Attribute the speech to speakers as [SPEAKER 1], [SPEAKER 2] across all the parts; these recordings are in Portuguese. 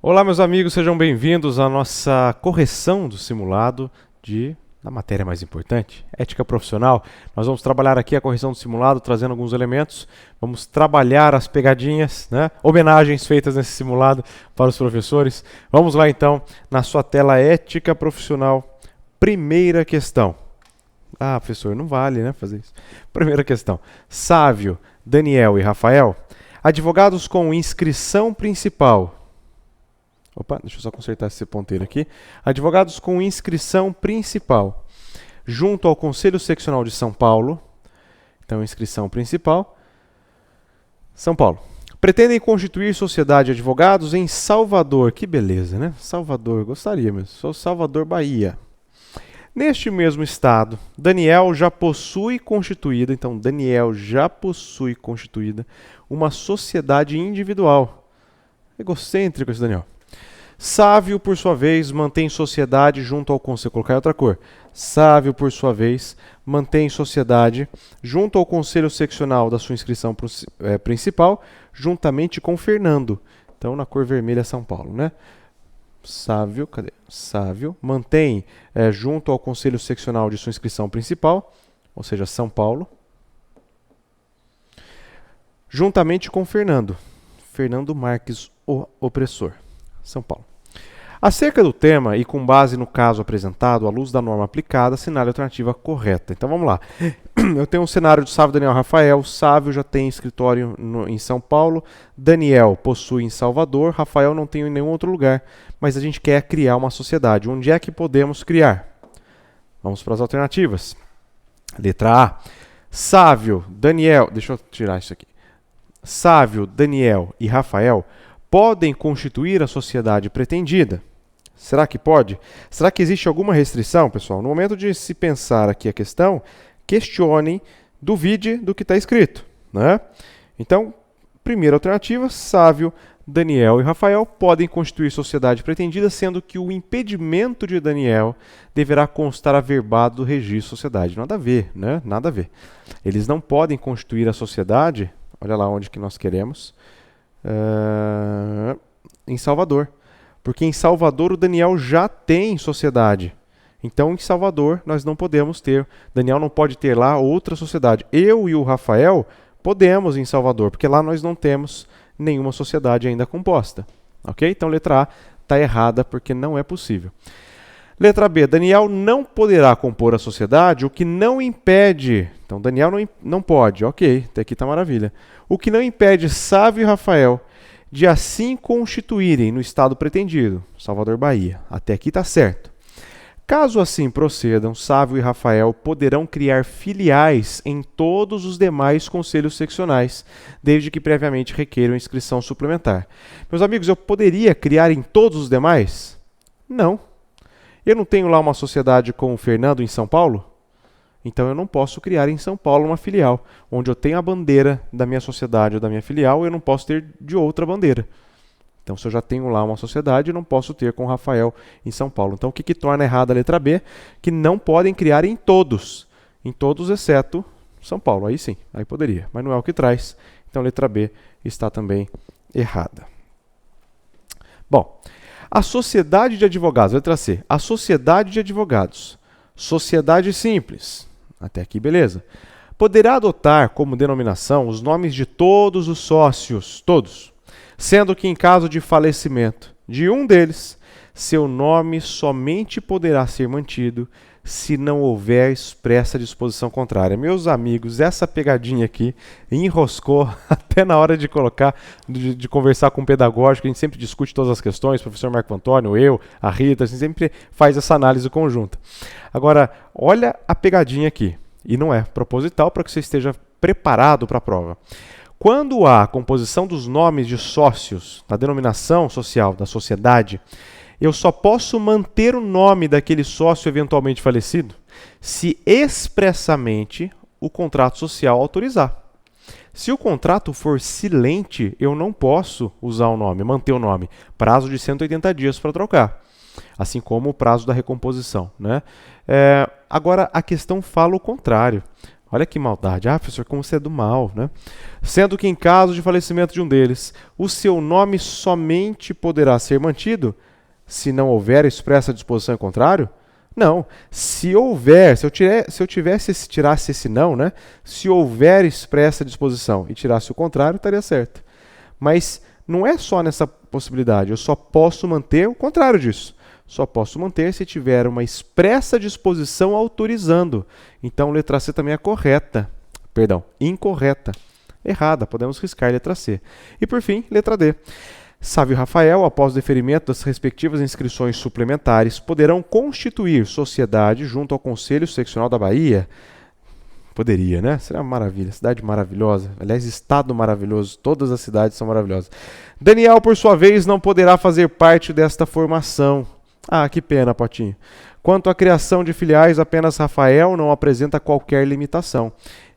[SPEAKER 1] Olá, meus amigos, sejam bem-vindos à nossa correção do simulado da matéria mais importante, ética profissional. Nós vamos trabalhar aqui a correção do simulado, trazendo alguns elementos. Vamos trabalhar as pegadinhas, homenagens feitas nesse simulado para os professores. Vamos lá, então, na sua tela ética profissional. Primeira questão. Ah, professor, não vale, fazer isso. Primeira questão. Sávio, Daniel e Rafael, advogados com inscrição principal. Opa, deixa eu só consertar esse ponteiro aqui. Advogados com inscrição principal, junto ao Conselho Seccional de São Paulo. Então, inscrição principal. São Paulo. Pretendem constituir sociedade de advogados em Salvador. Que beleza, né? Salvador, gostaria mesmo. Sou Salvador, Bahia. Neste mesmo estado, Daniel já possui constituída, uma sociedade individual. Egocêntrico esse Daniel. Sávio, por sua vez, mantém sociedade junto ao Conselho. Colocar outra cor. Sávio, por sua vez, mantém sociedade junto ao Conselho Seccional da sua inscrição principal, juntamente com Fernando. Então, na cor vermelha, São Paulo, né? Sávio, cadê? Sávio, mantém junto ao Conselho Seccional de sua inscrição principal, ou seja, São Paulo, juntamente com Fernando. Fernando Marques, o opressor. São Paulo. Acerca do tema e com base no caso apresentado, à luz da norma aplicada, assinale a alternativa correta. Então vamos lá. Eu tenho um cenário de Sávio, Daniel, Rafael. Sávio já tem escritório em São Paulo. Daniel possui em Salvador. Rafael não tem em nenhum outro lugar. Mas a gente quer criar uma sociedade. Onde é que podemos criar? Vamos para as alternativas. Letra A. Sávio, Daniel... Deixa eu tirar isso aqui. Sávio, Daniel e Rafael podem constituir a sociedade pretendida. Será que pode? Será que existe alguma restrição, pessoal? No momento de se pensar aqui a questão, questione, duvide do que está escrito, Então, primeira alternativa, Sávio, Daniel e Rafael podem constituir sociedade pretendida, sendo que o impedimento de Daniel deverá constar averbado do registro de sociedade. Nada a ver, Nada a ver. Eles não podem constituir a sociedade, olha lá onde que nós queremos, em Salvador. Porque em Salvador o Daniel já tem sociedade. Então em Salvador nós não podemos ter. Daniel não pode ter lá outra sociedade. Eu e o Rafael podemos em Salvador, porque lá nós não temos nenhuma sociedade ainda composta. Ok? Então letra A está errada porque não é possível. Letra B. Daniel não poderá compor a sociedade, o que não impede... Então, Daniel não pode. Ok, até aqui está maravilha. O que não impede Sávio e Rafael de assim constituírem no estado pretendido, Salvador, Bahia. Até aqui está certo. Caso assim procedam, Sávio e Rafael poderão criar filiais em todos os demais conselhos seccionais, desde que previamente requeiram inscrição suplementar. Meus amigos, eu poderia criar em todos os demais? Não. Eu não tenho lá uma sociedade com o Fernando em São Paulo? Então eu não posso criar em São Paulo uma filial. Onde eu tenho a bandeira da minha sociedade ou da minha filial, eu não posso ter de outra bandeira. Então se eu já tenho lá uma sociedade, eu não posso ter com o Rafael em São Paulo. Então o que torna errada a letra B? Que não podem criar em todos. Em todos exceto São Paulo. Aí sim, aí poderia. Mas não é o que traz. Então a letra B está também errada. Bom... A sociedade de advogados, letra C, a sociedade de advogados, sociedade simples, até aqui beleza, poderá adotar como denominação os nomes de todos os sócios, todos, sendo que em caso de falecimento de um deles, seu nome somente poderá ser mantido se não houver expressa disposição contrária. Meus amigos, essa pegadinha aqui enroscou até na hora de colocar, de conversar com o pedagógico, a gente sempre discute todas as questões, o professor Marco Antônio, eu, a Rita, a gente sempre faz essa análise conjunta. Agora, olha a pegadinha aqui, e não é proposital para que você esteja preparado para a prova. Quando há a composição dos nomes de sócios, na denominação social da sociedade, eu só posso manter o nome daquele sócio eventualmente falecido se expressamente o contrato social autorizar. Se o contrato for silente, eu não posso usar o nome, manter o nome. Prazo de 180 dias para trocar. Assim como o prazo da recomposição. Agora, a questão fala o contrário. Olha que maldade. Ah, professor, como você é do mal, né? Sendo que em caso de falecimento de um deles, o seu nome somente poderá ser mantido se não houver expressa disposição em contrário? Não. Se houver, se eu tirasse esse não, né? Se houver expressa disposição e tirasse o contrário, estaria certo. Mas não é só nessa possibilidade, eu só posso manter o contrário disso. Só posso manter se tiver uma expressa disposição autorizando. Então, letra C também é correta. Perdão, incorreta. Errada, podemos riscar letra C. E por fim, letra D. Sávio Rafael, após o deferimento das respectivas inscrições suplementares, poderão constituir sociedade junto ao Conselho Seccional da Bahia. Poderia, né? Seria uma maravilha. Cidade maravilhosa. Aliás, estado maravilhoso. Todas as cidades são maravilhosas. Daniel, por sua vez, não poderá fazer parte desta formação. Ah, que pena, Potinho. Quanto à criação de filiais, apenas Rafael não apresenta qualquer limitação.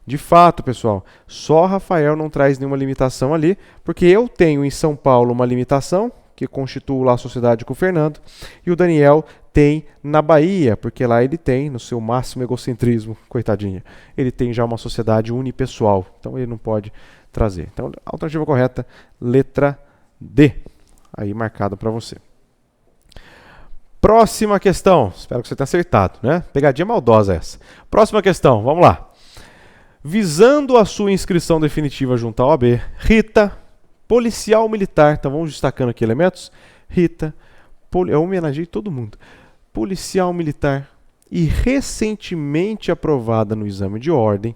[SPEAKER 1] De fato, pessoal, só Rafael não traz nenhuma limitação ali, porque eu tenho em São Paulo uma limitação, que constituo lá a sociedade com o Fernando, e o Daniel tem na Bahia, porque lá ele tem, no seu máximo egocentrismo, coitadinha, ele tem já uma sociedade unipessoal, então ele não pode trazer. Então, a alternativa correta, letra D, aí marcada para você. Próxima questão, espero que você tenha acertado, né? Pegadinha maldosa essa. Próxima questão, vamos lá. Visando a sua inscrição definitiva junto à OAB, Rita, policial militar, então vamos destacando aqui elementos. Rita, eu homenageei todo mundo. Policial militar e recentemente aprovada no exame de ordem,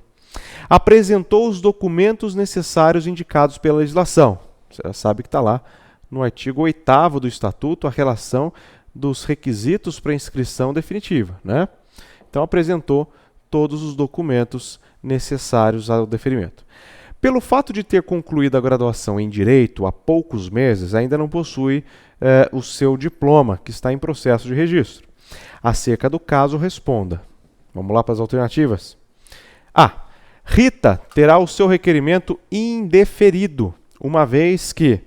[SPEAKER 1] apresentou os documentos necessários indicados pela legislação. Você já sabe que está lá no artigo 8º do Estatuto a relação dos requisitos para inscrição definitiva, né? Então apresentou todos os documentos necessários ao deferimento. Pelo fato de ter concluído a graduação em Direito há poucos meses, ainda não possui o seu diploma, que está em processo de registro. Acerca do caso, responda. Vamos lá para as alternativas. A. Rita terá o seu requerimento indeferido, uma vez que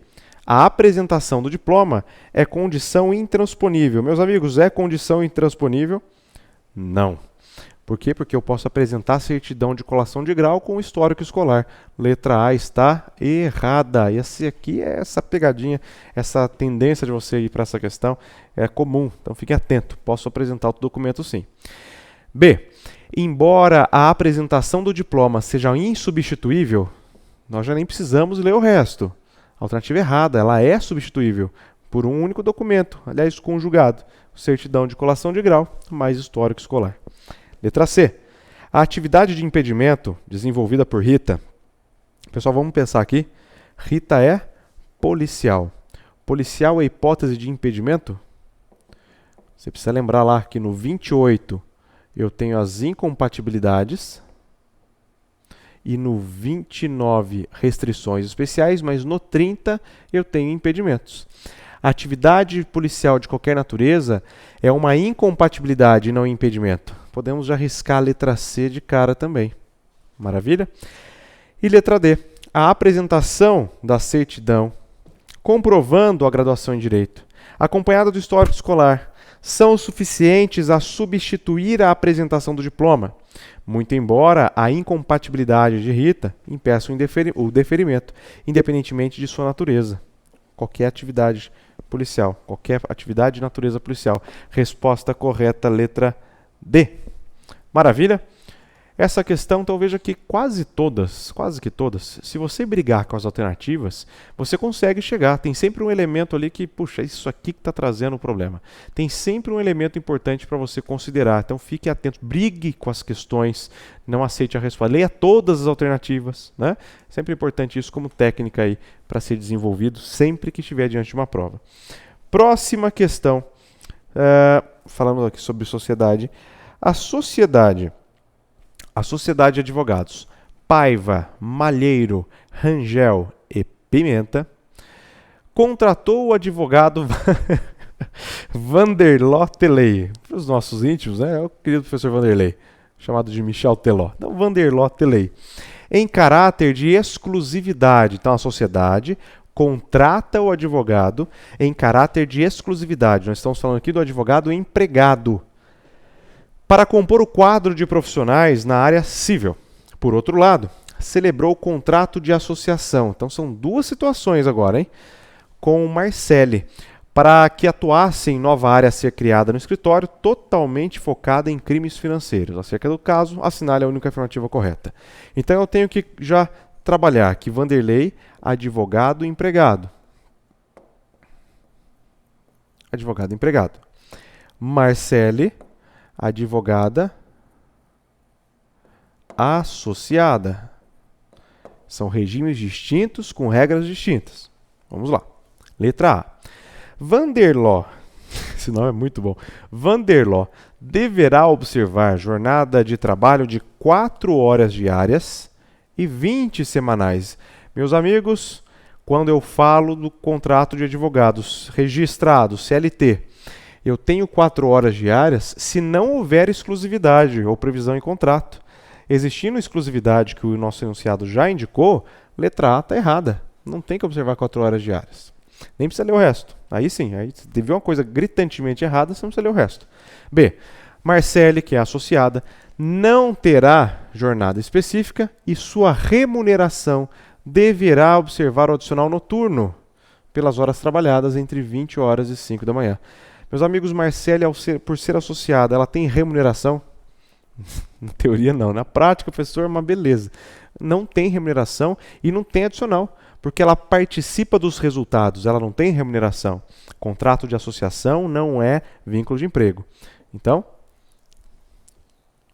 [SPEAKER 1] a apresentação do diploma é condição intransponível. Meus amigos, é condição intransponível? Não. Por quê? Porque eu posso apresentar certidão de colação de grau com histórico escolar. Letra A está errada. Esse aqui é essa pegadinha, essa tendência de você ir para essa questão é comum. Então fique atento. Posso apresentar outro documento sim. B. Embora a apresentação do diploma seja insubstituível, nós já nem precisamos ler o resto. Alternativa errada, ela é substituível por um único documento, aliás, conjugado. Certidão de colação de grau mais histórico escolar. Letra C. A atividade de impedimento desenvolvida por Rita. Pessoal, vamos pensar aqui. Rita é policial. Policial é hipótese de impedimento? Você precisa lembrar lá que no 28 eu tenho as incompatibilidades e no 29 restrições especiais, mas no 30 eu tenho impedimentos. A atividade policial de qualquer natureza é uma incompatibilidade e não impedimento. Podemos já riscar a letra C de cara também. Maravilha? E letra D. A apresentação da certidão comprovando a graduação em Direito, acompanhada do histórico escolar, são suficientes a substituir a apresentação do diploma, muito embora a incompatibilidade de Rita impeça o deferimento, independentemente de sua natureza. Qualquer atividade policial, qualquer atividade de natureza policial. Resposta correta, letra D. Maravilha? Essa questão, então veja que quase que todas, se você brigar com as alternativas, você consegue chegar. Tem sempre um elemento ali que, puxa, isso aqui que está trazendo o problema. Tem sempre um elemento importante para você considerar. Então fique atento, brigue com as questões, não aceite a resposta. Leia todas as alternativas, né? Sempre importante isso como técnica aí para ser desenvolvido sempre que estiver diante de uma prova. Próxima questão, falando aqui sobre sociedade. A sociedade de advogados Paiva, Malheiro, Rangel e Pimenta contratou o advogado Vanderló Telei. Para os nossos íntimos, né? É o querido professor Vanderlei, chamado de Michel Teló. Então, Vanderló Telei. Em caráter de exclusividade. Então, a sociedade contrata o advogado em caráter de exclusividade. Nós estamos falando aqui do advogado empregado, para compor o quadro de profissionais na área civil. Por outro lado, celebrou o contrato de associação. Então são duas situações agora, hein? Com o Marcele, para que atuasse em nova área a ser criada no escritório, totalmente focada em crimes financeiros. Acerca do caso, assinale a única afirmativa correta. Então eu tenho que já trabalhar aqui Vanderlei, advogado empregado. Advogado empregado. Marcele, advogada associada. São regimes distintos com regras distintas. Vamos lá. Letra A. Vanderló, esse nome é muito bom. Vanderló deverá observar jornada de trabalho de 4 horas diárias e 20 semanais. Meus amigos, quando eu falo do contrato de advogados registrado, CLT, eu tenho 4 horas diárias se não houver exclusividade ou previsão em contrato. Existindo exclusividade que o nosso enunciado já indicou, letra A está errada. Não tem que observar 4 horas diárias. Nem precisa ler o resto. Aí sim, aí se teve uma coisa gritantemente errada, você não precisa ler o resto. B. Marcele, que é associada, não terá jornada específica e sua remuneração deverá observar o adicional noturno pelas horas trabalhadas entre 20 horas e 5 da manhã. Meus amigos, Marcele, por ser associada, ela tem remuneração? Na teoria não. Na prática, professor, é uma beleza. Não tem remuneração e não tem adicional, porque ela participa dos resultados, ela não tem remuneração. Contrato de associação não é vínculo de emprego. Então,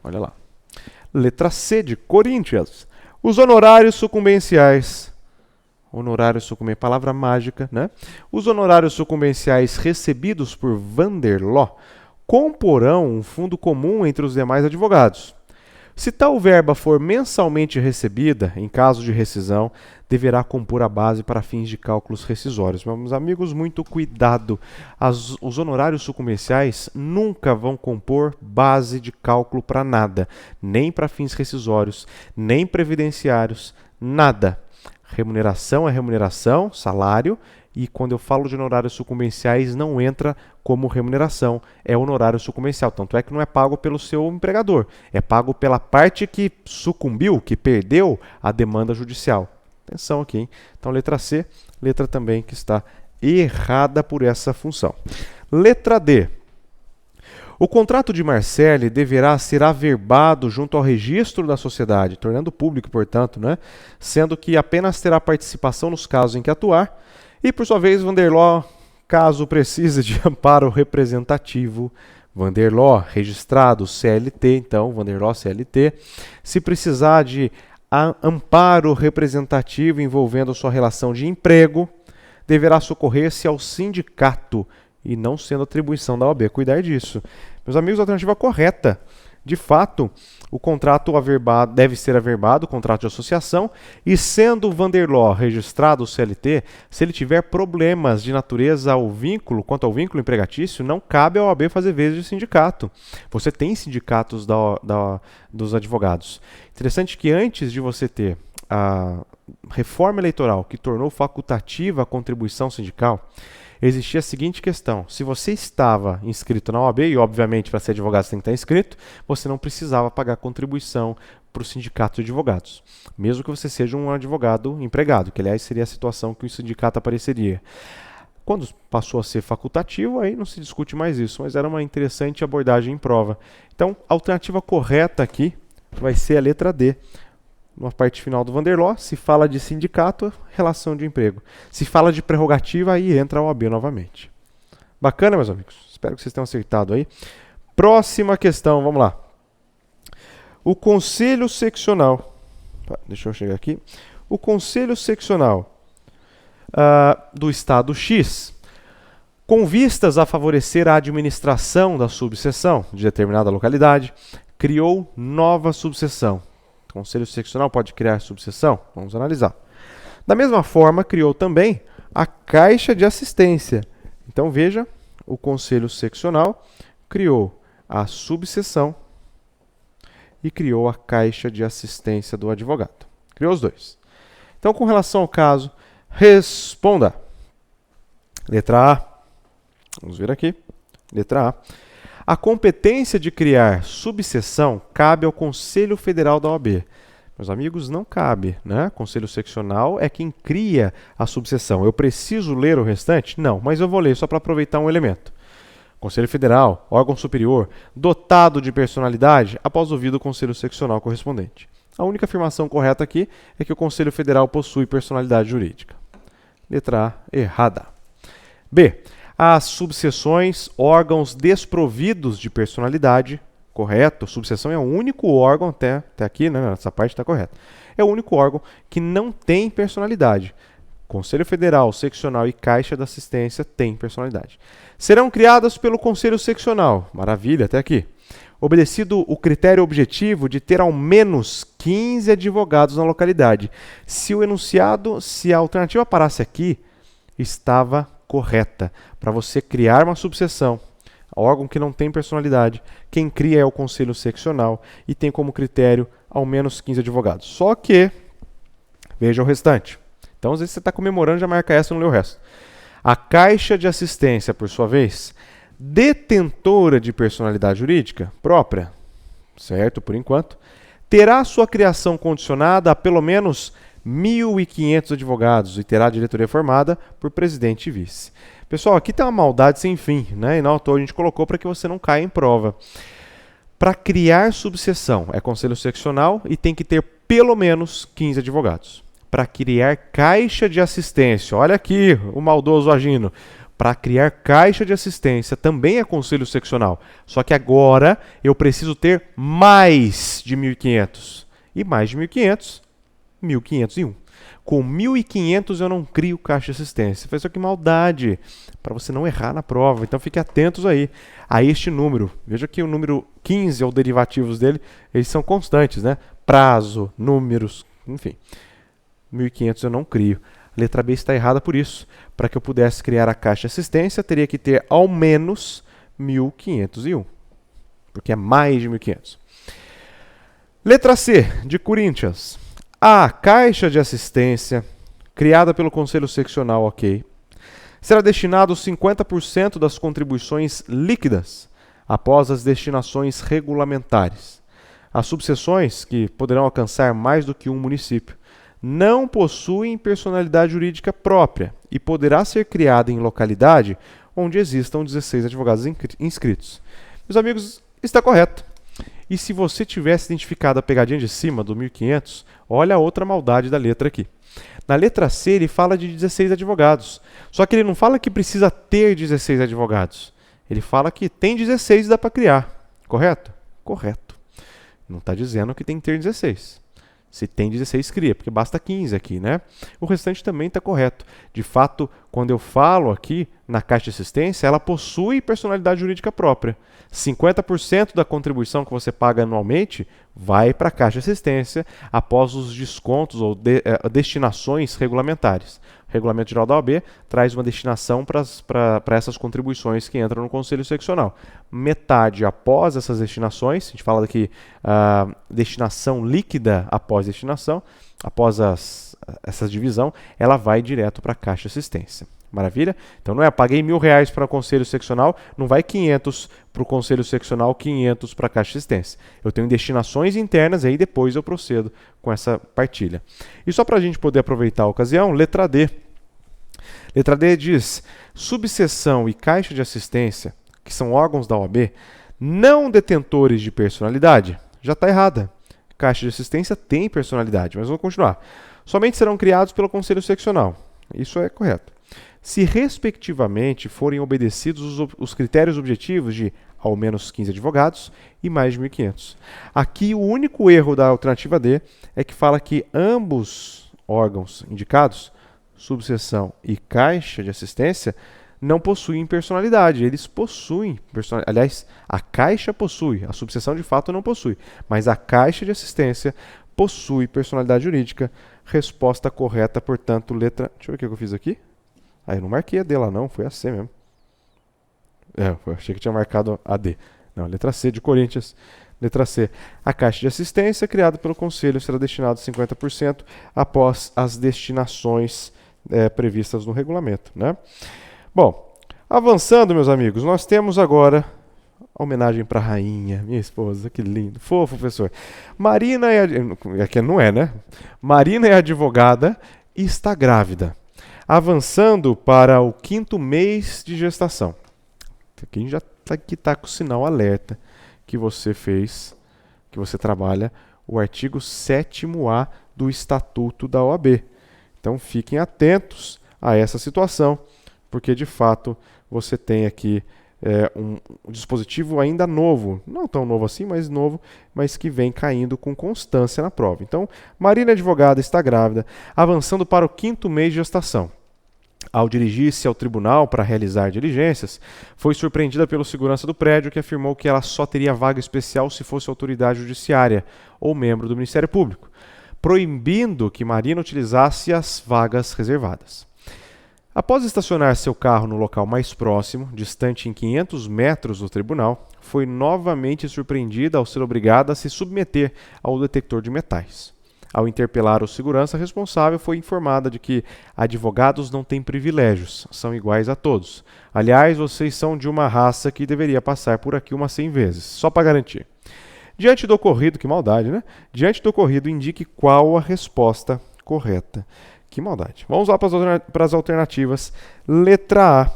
[SPEAKER 1] olha lá. Letra C de Corinthians. Os honorários sucumbenciais. Honorários sucumbenciais, palavra mágica, né? Os honorários sucumbenciais recebidos por Vanderló comporão um fundo comum entre os demais advogados. Se tal verba for mensalmente recebida, em caso de rescisão, deverá compor a base para fins de cálculos rescisórios. Meus amigos, muito cuidado. Os honorários sucumbenciais nunca vão compor base de cálculo para nada, nem para fins rescisórios, nem previdenciários, nada. Remuneração é remuneração, salário, e quando eu falo de honorários sucumbenciais não entra como remuneração, é honorário sucumbencial. Tanto é que não é pago pelo seu empregador, é pago pela parte que sucumbiu, que perdeu a demanda judicial. Atenção aqui, hein? Então letra C, letra também que está errada por essa função. Letra D. O contrato de Marcele deverá ser averbado junto ao registro da sociedade, tornando público, portanto, né? Sendo que apenas terá participação nos casos em que atuar, e por sua vez, Vanderló, caso precise de amparo representativo, Vanderló registrado CLT, então, Vanderló CLT, se precisar de amparo representativo envolvendo sua relação de emprego, deverá socorrer-se ao sindicato e não sendo atribuição da OAB. Cuidar disso. Meus amigos, a alternativa correta. De fato, o contrato deve ser averbado, o contrato de associação, e sendo o Vanderló registrado o CLT, se ele tiver problemas de natureza ao vínculo, quanto ao vínculo empregatício, não cabe ao OAB fazer vez de sindicato. Você tem sindicatos dos advogados. Interessante que antes de você ter a reforma eleitoral que tornou facultativa a contribuição sindical, existia a seguinte questão: se você estava inscrito na OAB, e obviamente para ser advogado você tem que estar inscrito, você não precisava pagar contribuição para o sindicato de advogados, mesmo que você seja um advogado empregado, que aliás seria a situação que o sindicato apareceria. Quando passou a ser facultativo, aí não se discute mais isso, mas era uma interessante abordagem em prova. Então, a alternativa correta aqui vai ser a letra D. Na parte final do Vanderló, se fala de sindicato, relação de emprego. Se fala de prerrogativa, aí entra a OAB novamente. Bacana, meus amigos? Espero que vocês tenham acertado aí. Próxima questão, vamos lá. O Conselho Seccional. Deixa eu chegar aqui. O Conselho Seccional do Estado X, com vistas a favorecer a administração da subseção de determinada localidade, criou nova subseção. O Conselho Seccional pode criar subseção? Vamos analisar. Da mesma forma, criou também a Caixa de Assistência. Então, veja, o Conselho Seccional criou a subseção e criou a Caixa de Assistência do advogado. Criou os dois. Então, com relação ao caso, responda. Letra A. Vamos ver aqui. Letra A. A competência de criar subseção cabe ao Conselho Federal da OAB. Meus amigos, não cabe, né? Conselho seccional é quem cria a subseção. Eu preciso ler o restante? Não, mas eu vou ler só para aproveitar um elemento. Conselho Federal, órgão superior, dotado de personalidade, após ouvido o Conselho Seccional correspondente. A única afirmação correta aqui é que o Conselho Federal possui personalidade jurídica. Letra A, errada. B. As subseções, órgãos desprovidos de personalidade, correto? Subseção é o único órgão, até aqui, né, essa parte está correta. É o único órgão que não tem personalidade. Conselho Federal, Seccional e Caixa da Assistência têm personalidade. Serão criadas pelo Conselho Seccional. Maravilha, até aqui. Obedecido o critério objetivo de ter ao menos 15 advogados na localidade. Se o enunciado, se a alternativa parasse aqui, estava correta. Para você criar uma subseção, órgão que não tem personalidade, quem cria é o Conselho Seccional e tem como critério ao menos 15 advogados. Só que, veja o restante. Então, às vezes você está comemorando, já marca essa e não lê o resto. A Caixa de Assistência, por sua vez, detentora de personalidade jurídica própria, certo, por enquanto, terá sua criação condicionada a pelo menos 1.500 advogados e terá a diretoria formada por presidente e vice. Pessoal, aqui tem uma maldade sem fim, né? E não à toa a gente colocou para que você não caia em prova. Para criar subseção é Conselho Seccional e tem que ter pelo menos 15 advogados. Para criar Caixa de Assistência, olha aqui o maldoso agindo. Para criar Caixa de Assistência também é Conselho Seccional. Só que agora eu preciso ter mais de 1.500. E mais de 1.500, 1.501. Com 1.500 eu não crio Caixa de Assistência. Faz isso que maldade, para você não errar na prova. Então fiquem atentos aí a este número. Veja que o número 15 ou derivativos dele, eles são constantes, né? Prazo, números, enfim. 1.500 eu não crio. A letra B está errada por isso. Para que eu pudesse criar a Caixa de Assistência, teria que ter ao menos 1.501. Porque é mais de 1.500. Letra C, de Corinthians. A Caixa de Assistência, criada pelo Conselho Seccional, ok, será destinado 50% das contribuições líquidas após as destinações regulamentares. As subseções, que poderão alcançar mais do que um município, não possuem personalidade jurídica própria e poderá ser criada em localidade onde existam 16 advogados inscritos. Meus amigos, está correto. E se você tivesse identificado a pegadinha de cima do 1.500, olha a outra maldade da letra aqui. Na letra C ele fala de 16 advogados, só que ele não fala que precisa ter 16 advogados. Ele fala que tem 16 e dá para criar, correto? Correto. Não está dizendo que tem que ter 16. Se tem 16, cria, porque basta 15 aqui, né? O restante também está correto. De fato, quando eu falo aqui na Caixa de Assistência, ela possui personalidade jurídica própria. 50% da contribuição que você paga anualmente vai para a Caixa de Assistência após os descontos ou destinações regulamentares. O Regulamento Geral da OAB traz uma destinação para essas contribuições que entram no Conselho Seccional. Metade após essas destinações, a gente fala aqui destinação líquida após destinação, após essa divisão, ela vai direto para a Caixa de Assistência. Maravilha? Então não é, paguei R$1.000 para o Conselho Seccional, não vai 500 para o Conselho Seccional, 500 para a Caixa de Assistência. Eu tenho destinações internas, aí depois eu procedo com essa partilha. E só para a gente poder aproveitar a ocasião, letra D. Letra D diz, subseção e Caixa de Assistência, que são órgãos da OAB, não detentores de personalidade, já está errada. Caixa de Assistência tem personalidade, mas vamos continuar. Somente serão criados pelo Conselho Seccional. Isso é correto. Se, respectivamente, forem obedecidos os critérios objetivos de ao menos 15 advogados e mais de 1.500. Aqui, o único erro da alternativa D é que fala que ambos órgãos indicados, subseção e Caixa de Assistência, não possuem personalidade. Eles possuem personalidade. Aliás, a Caixa possui, a subseção de fato não possui, mas a Caixa de Assistência possui personalidade jurídica. Resposta correta, portanto, letra... Deixa eu ver o que eu fiz aqui. Eu não marquei a D lá não, foi a C mesmo. Eu achei que tinha marcado a D. Não, letra C de Corinthians. Letra C. A Caixa de Assistência, criada pelo Conselho, será destinado 50% após as destinações previstas no regulamento, né? Bom, avançando, meus amigos, nós temos agora Homenagem para a rainha, minha esposa, que lindo. Fofo, professor. Marina é que não é, né? Marina é advogada e está grávida, avançando para o 5º mês de gestação. Quem já está com o sinal alerta que você fez, que você trabalha o artigo 7º-A do Estatuto da OAB. Então fiquem atentos a essa situação, porque de fato você tem aqui um dispositivo ainda novo, não tão novo assim, mas novo, mas que vem caindo com constância na prova. Então, Marina advogada está grávida, avançando para o 5º mês de gestação. Ao dirigir-se ao tribunal para realizar diligências, foi surpreendida pelo segurança do prédio, que afirmou que ela só teria vaga especial se fosse autoridade judiciária ou membro do Ministério Público, proibindo que Marina utilizasse as vagas reservadas. Após estacionar seu carro no local mais próximo, distante em 500 metros do tribunal, foi novamente surpreendida ao ser obrigada a se submeter ao detector de metais. Ao interpelar o segurança responsável, foi informada de que advogados não têm privilégios, são iguais a todos. Aliás, vocês são de uma raça que deveria passar por aqui umas 100 vezes, só para garantir. Diante do ocorrido, que maldade, né? Diante do ocorrido, indique qual a resposta correta. Que maldade. Vamos lá para as alternativas. Letra A.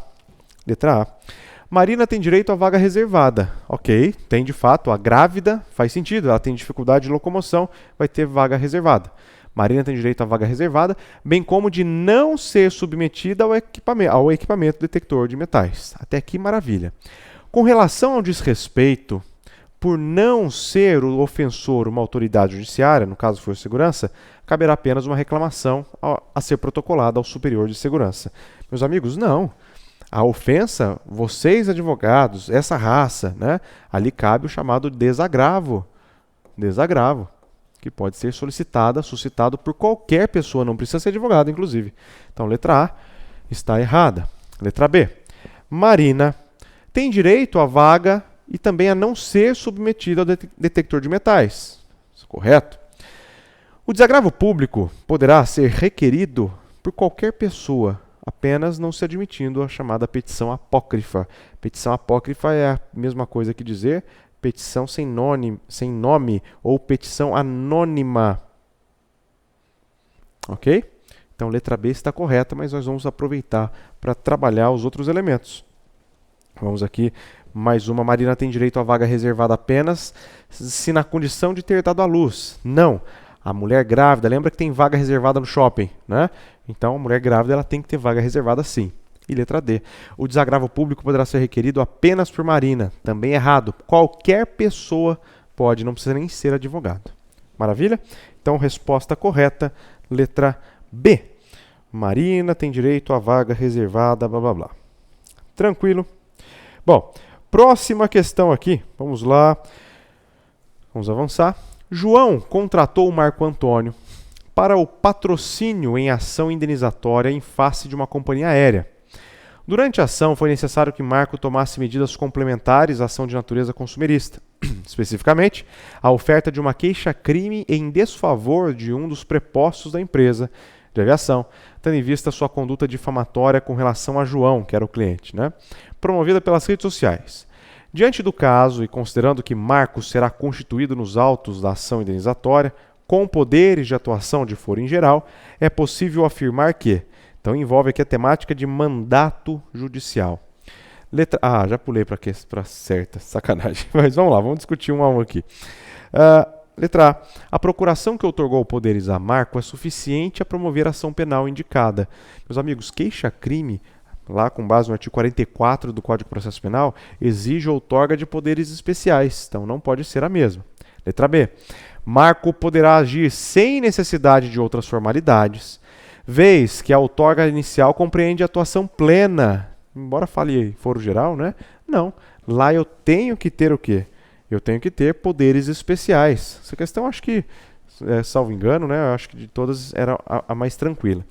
[SPEAKER 1] Letra A. Marina tem direito à vaga reservada. Ok, tem de fato. A grávida faz sentido. Ela tem dificuldade de locomoção, vai ter vaga reservada. Marina tem direito à vaga reservada, bem como de não ser submetida ao equipamento detector de metais. Até aqui, maravilha. Com relação ao desrespeito, por não ser o ofensor uma autoridade judiciária, no caso for a segurança, caberá apenas uma reclamação a ser protocolada ao superior de segurança. Meus amigos, não. A ofensa, vocês advogados, essa raça, né? Ali cabe o chamado desagravo. Desagravo, que pode ser suscitado por qualquer pessoa, não precisa ser advogado, inclusive. Então, letra A está errada. Letra B. Marina tem direito à vaga e também a não ser submetida ao detector de metais. Isso é correto? O desagravo público poderá ser requerido por qualquer pessoa, apenas não se admitindo a chamada petição apócrifa. Petição apócrifa é a mesma coisa que dizer petição sem nome ou petição anônima. Ok? Então, letra B está correta, mas nós vamos aproveitar para trabalhar os outros elementos. Vamos aqui, mais uma. Marina tem direito à vaga reservada apenas se na condição de ter dado à luz. Não. A mulher grávida, lembra que tem vaga reservada no shopping, né? Então, a mulher grávida ela tem que ter vaga reservada sim. E letra D. O desagravo público poderá ser requerido apenas por Marina. Também errado. Qualquer pessoa pode, não precisa nem ser advogado. Maravilha? Então, resposta correta, letra B. Marina tem direito à vaga reservada, blá blá blá. Tranquilo? Bom, próxima questão aqui. Vamos lá. Vamos avançar. João contratou o Marco Antônio para o patrocínio em ação indenizatória em face de uma companhia aérea. Durante a ação, foi necessário que Marco tomasse medidas complementares à ação de natureza consumerista. Especificamente, a oferta de uma queixa-crime em desfavor de um dos prepostos da empresa de aviação, tendo em vista sua conduta difamatória com relação a João, que era o cliente, né? Promovida pelas redes sociais. Diante do caso e considerando que Marcos será constituído nos autos da ação indenizatória, com poderes de atuação de foro em geral, é possível afirmar que, então envolve aqui a temática de mandato judicial. Já pulei para certa, sacanagem, mas vamos lá, vamos discutir um a um aqui. Letra A. A procuração que outorgou poderes a Marco é suficiente a promover a ação penal indicada. Meus amigos, queixa-crime, lá com base no artigo 44 do Código de Processo Penal, exige outorga de poderes especiais, então não pode ser a mesma. Letra B. Marco poderá agir sem necessidade de outras formalidades, vez que a outorga inicial compreende a atuação plena. Embora fale foro geral, né? Não. Lá eu tenho que ter o quê? Eu tenho que ter poderes especiais. Essa questão, acho que, salvo engano, né? Eu acho que de todas era a mais tranquila.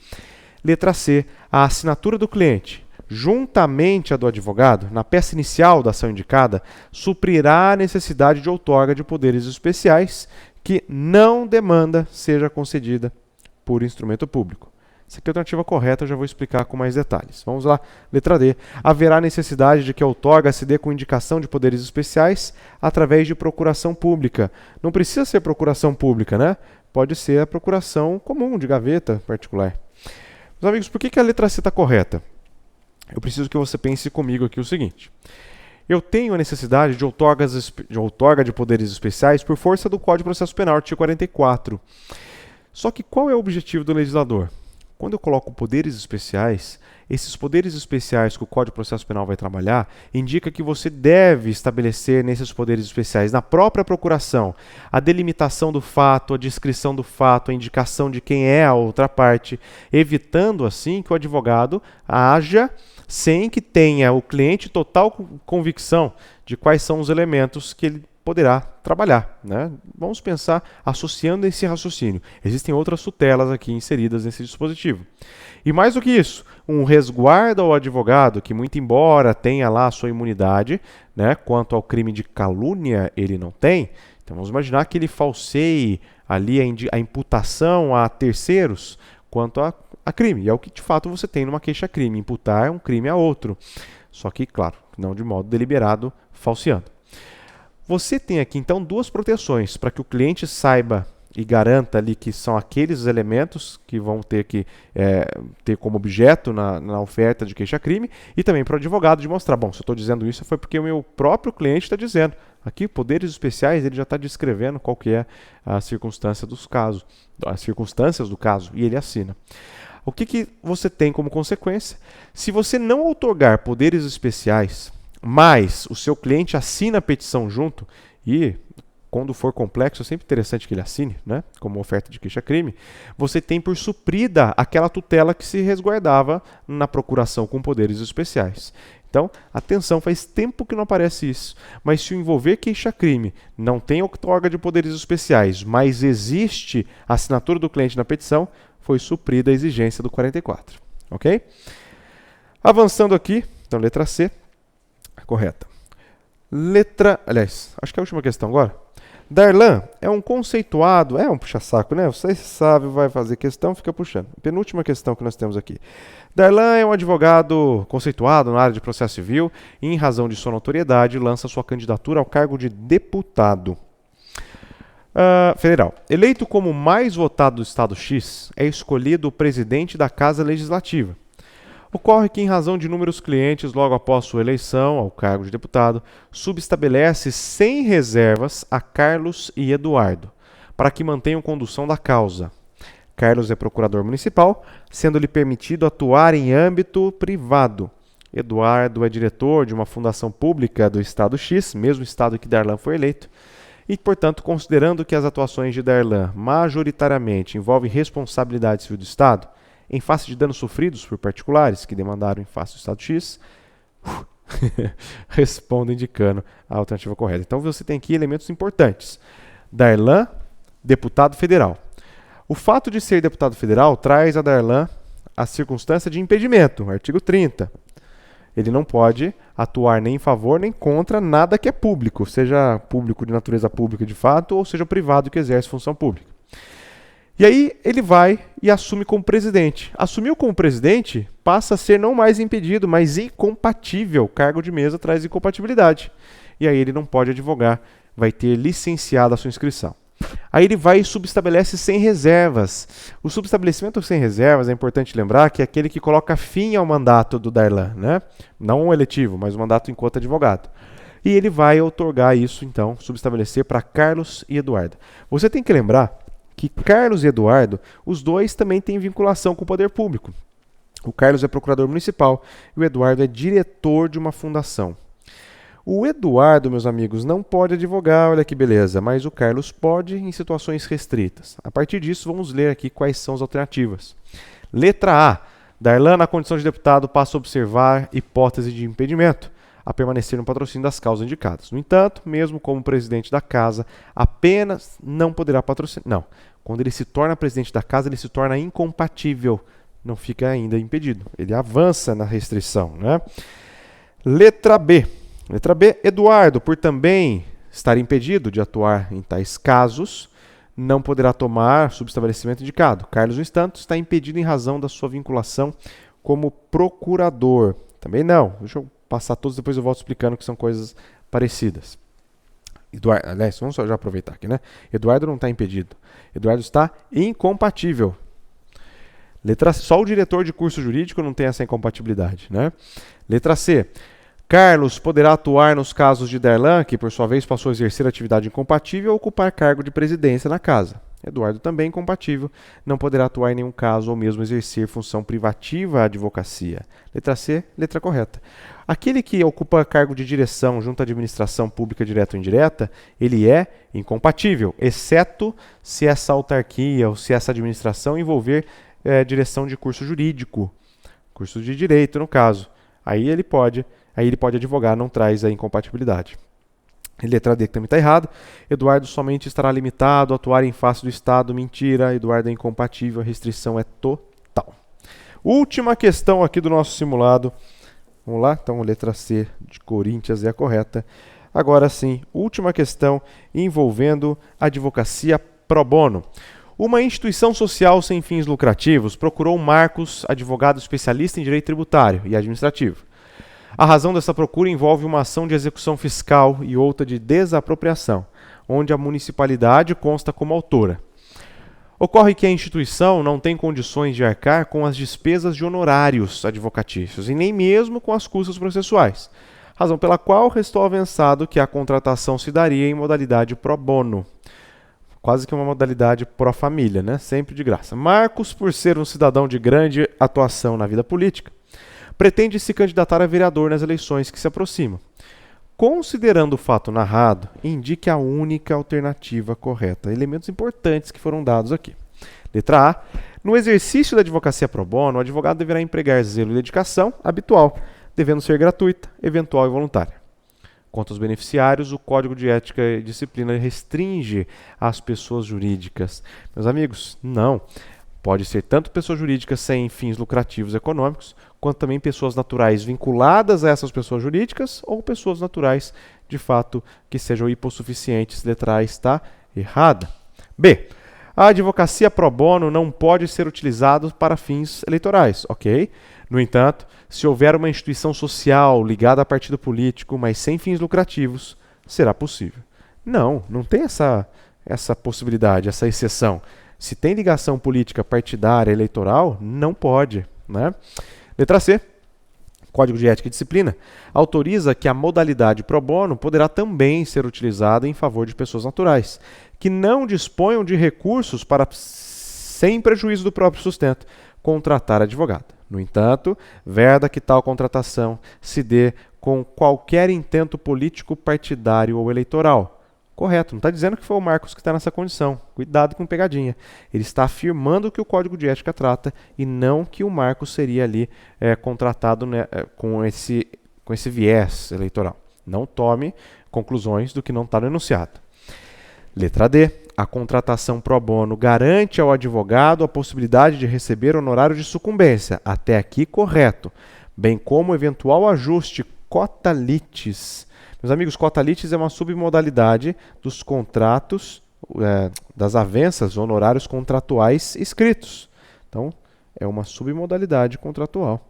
[SPEAKER 1] Letra C. A assinatura do cliente, juntamente à do advogado, na peça inicial da ação indicada, suprirá a necessidade de outorga de poderes especiais que não demanda seja concedida por instrumento público. Essa aqui é a alternativa correta, eu já vou explicar com mais detalhes. Vamos lá, letra D. Haverá necessidade de que a outorga se dê com indicação de poderes especiais através de procuração pública. Não precisa ser procuração pública, né? Pode ser a procuração comum, de gaveta particular. Meus amigos, por que a letra C está correta? Eu preciso que você pense comigo aqui o seguinte. Eu tenho a necessidade de outorga de poderes especiais por força do Código de Processo Penal, artigo 44. Só que qual é o objetivo do legislador? Quando eu coloco poderes especiais, esses poderes especiais que o Código de Processo Penal vai trabalhar, indica que você deve estabelecer nesses poderes especiais, na própria procuração, a delimitação do fato, a descrição do fato, a indicação de quem é a outra parte, evitando assim que o advogado haja sem que tenha o cliente total convicção de quais são os elementos que ele poderá trabalhar, né? Vamos pensar associando esse raciocínio. Existem outras tutelas aqui inseridas nesse dispositivo. E mais do que isso, um resguardo ao advogado que, muito embora tenha lá a sua imunidade, né, quanto ao crime de calúnia ele não tem. Então vamos imaginar que ele falseie ali a imputação a terceiros quanto a crime. E é o que de fato você tem numa queixa-crime, imputar um crime a outro. Só que, claro, não de modo deliberado, falseando. Você tem aqui, então, duas proteções para que o cliente saiba e garanta ali que são aqueles elementos que vão ter que ter como objeto na oferta de queixa-crime e também para o advogado de mostrar, bom, se eu estou dizendo isso foi porque o meu próprio cliente está dizendo. Aqui, poderes especiais, ele já está descrevendo qual que é a circunstância dos casos, as circunstâncias do caso, e ele assina. O que você tem como consequência? Se você não outorgar poderes especiais, mas o seu cliente assina a petição junto, e quando for complexo, é sempre interessante que ele assine, né, como oferta de queixa-crime, você tem por suprida aquela tutela que se resguardava na procuração com poderes especiais. Então, atenção, faz tempo que não aparece isso, mas se o envolver queixa-crime não tem outorga de poderes especiais, mas existe a assinatura do cliente na petição, foi suprida a exigência do 44, ok? Avançando aqui, então letra C, correta. Acho que é a última questão agora. Darlan é um conceituado, é um puxa-saco, né? Você sabe, vai fazer questão, fica puxando. Penúltima questão que nós temos aqui. Darlan é um advogado conceituado na área de processo civil e, em razão de sua notoriedade, lança sua candidatura ao cargo de deputado federal. Eleito como o mais votado do Estado X, é escolhido o presidente da Casa Legislativa. Ocorre que, em razão de inúmeros clientes, logo após sua eleição ao cargo de deputado, subestabelece sem reservas a Carlos e Eduardo, para que mantenham condução da causa. Carlos é procurador municipal, sendo-lhe permitido atuar em âmbito privado. Eduardo é diretor de uma fundação pública do Estado X, mesmo estado em que Darlan foi eleito, e, portanto, considerando que as atuações de Darlan majoritariamente envolvem responsabilidade civil do Estado, em face de danos sofridos por particulares que demandaram em face do Estado X, respondo indicando a alternativa correta. Então você tem aqui elementos importantes. Darlan, deputado federal. O fato de ser deputado federal traz a Darlan a circunstância de impedimento, artigo 30. Ele não pode atuar nem em favor nem contra nada que é público, seja público de natureza pública de fato ou seja privado que exerce função pública. E aí ele vai e assume como presidente. Assumiu como presidente, passa a ser não mais impedido, mas incompatível. Cargo de mesa traz incompatibilidade. E aí ele não pode advogar, vai ter licenciado a sua inscrição. Aí ele vai e subestabelece sem reservas. O subestabelecimento sem reservas, é importante lembrar, que é aquele que coloca fim ao mandato do Darlan, né? Não o eletivo, mas o mandato enquanto advogado. E ele vai outorgar isso, então, subestabelecer para Carlos e Eduardo. Você tem que lembrar que Carlos e Eduardo, os dois também têm vinculação com o poder público. O Carlos é procurador municipal e o Eduardo é diretor de uma fundação. O Eduardo, meus amigos, não pode advogar, olha que beleza, mas o Carlos pode em situações restritas. A partir disso, vamos ler aqui quais são as alternativas. Letra A. Darlan, na condição de deputado, passa a observar hipótese de impedimento a permanecer no patrocínio das causas indicadas. No entanto, mesmo como presidente da casa, apenas não poderá patrocinar. Não, quando ele se torna presidente da casa, ele se torna incompatível, não fica ainda impedido. Ele avança na restrição, né? Letra B. Letra B, Eduardo, por também estar impedido de atuar em tais casos, não poderá tomar subestabelecimento indicado. Carlos, no entanto, está impedido em razão da sua vinculação como procurador. Também não. Deixa eu passar todos, depois eu volto explicando que são coisas parecidas. Eduardo, aliás, vamos só já aproveitar aqui, né? Eduardo não está impedido. Eduardo está incompatível. Letra C, só o diretor de curso jurídico não tem essa incompatibilidade, né? Letra C. Carlos poderá atuar nos casos de Darlan, que por sua vez passou a exercer atividade incompatível ou ocupar cargo de presidência na casa. Eduardo também incompatível, não poderá atuar em nenhum caso ou mesmo exercer função privativa à advocacia. Letra C, letra correta. Aquele que ocupa cargo de direção junto à administração pública direta ou indireta, ele é incompatível, exceto se essa autarquia ou se essa administração envolver direção de curso jurídico, curso de direito no caso. Aí ele pode advogar, não traz a incompatibilidade. Letra D que também está errado. Eduardo somente estará limitado a atuar em face do Estado. Mentira, Eduardo é incompatível, a restrição é total. Última questão aqui do nosso simulado. Vamos lá? Então, letra C de Corinthians é a correta. Agora sim, última questão envolvendo advocacia pro bono. Uma instituição social sem fins lucrativos procurou Marcos, advogado especialista em direito tributário e administrativo. A razão dessa procura envolve uma ação de execução fiscal e outra de desapropriação, onde a municipalidade consta como autora. Ocorre que a instituição não tem condições de arcar com as despesas de honorários advocatícios e nem mesmo com as custas processuais, razão pela qual restou avançado que a contratação se daria em modalidade pro bono. Quase que uma modalidade pró-família, né? Sempre de graça. Marcos, por ser um cidadão de grande atuação na vida política, pretende se candidatar a vereador nas eleições que se aproximam. Considerando o fato narrado, indique a única alternativa correta. Elementos importantes que foram dados aqui. Letra A. No exercício da advocacia pro bono, o advogado deverá empregar zelo e dedicação habitual, devendo ser gratuita, eventual e voluntária. Quanto aos beneficiários, o Código de Ética e Disciplina restringe às pessoas jurídicas. Meus amigos, não. Pode ser tanto pessoas jurídicas sem fins lucrativos econômicos, quanto também pessoas naturais vinculadas a essas pessoas jurídicas ou pessoas naturais, de fato, que sejam hipossuficientes. Letra A está errada. B. A advocacia pro bono não pode ser utilizada para fins eleitorais, ok? No entanto, se houver uma instituição social ligada a partido político, mas sem fins lucrativos, será possível. Não tem essa possibilidade, essa exceção. Se tem ligação política partidária eleitoral, não pode, né? Letra C. Código de Ética e Disciplina autoriza que a modalidade pro bono poderá também ser utilizada em favor de pessoas naturais, que não disponham de recursos para, sem prejuízo do próprio sustento, contratar advogado. No entanto, verda que tal contratação se dê com qualquer intento político, partidário ou eleitoral. Correto, não está dizendo que foi o Marcos que está nessa condição. Cuidado com pegadinha. Ele está afirmando que o Código de Ética trata e não que o Marcos seria ali contratado, né, com esse viés eleitoral. Não tome conclusões do que não está no enunciado. Letra D. A contratação pro bono garante ao advogado a possibilidade de receber honorário de sucumbência. Até aqui, correto. Bem como eventual ajuste cota litis. Meus amigos, cota litis é uma submodalidade dos contratos, das avanças, honorários contratuais escritos. Então, é uma submodalidade contratual.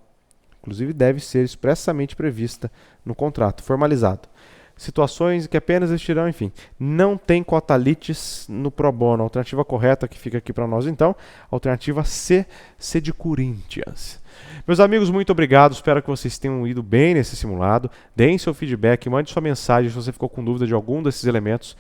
[SPEAKER 1] Inclusive, deve ser expressamente prevista no contrato, formalizado. Situações que apenas existirão, enfim. Não tem cota litis no pro bono. A alternativa correta que fica aqui para nós, então, alternativa C, C de Corinthians. Meus amigos, muito obrigado. Espero que vocês tenham ido bem nesse simulado. Deem seu feedback, mande sua mensagem se você ficou com dúvida de algum desses elementos,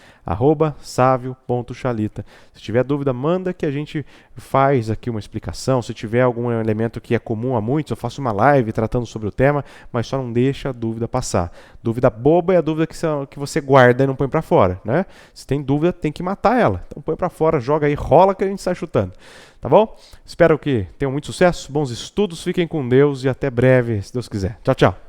[SPEAKER 1] @savio.chalita. Se tiver dúvida, manda que a gente faz aqui uma explicação. Se tiver algum elemento que é comum a muitos, eu faço uma live tratando sobre o tema, mas só não deixa a dúvida passar. Dúvida boba é a dúvida que você guarda e não põe para fora, né? Se tem dúvida, tem que matar ela. Então põe para fora, joga aí, rola que a gente sai chutando. Tá bom? Espero que tenham muito sucesso, bons estudos, fiquem com Deus e até breve, se Deus quiser. Tchau, tchau.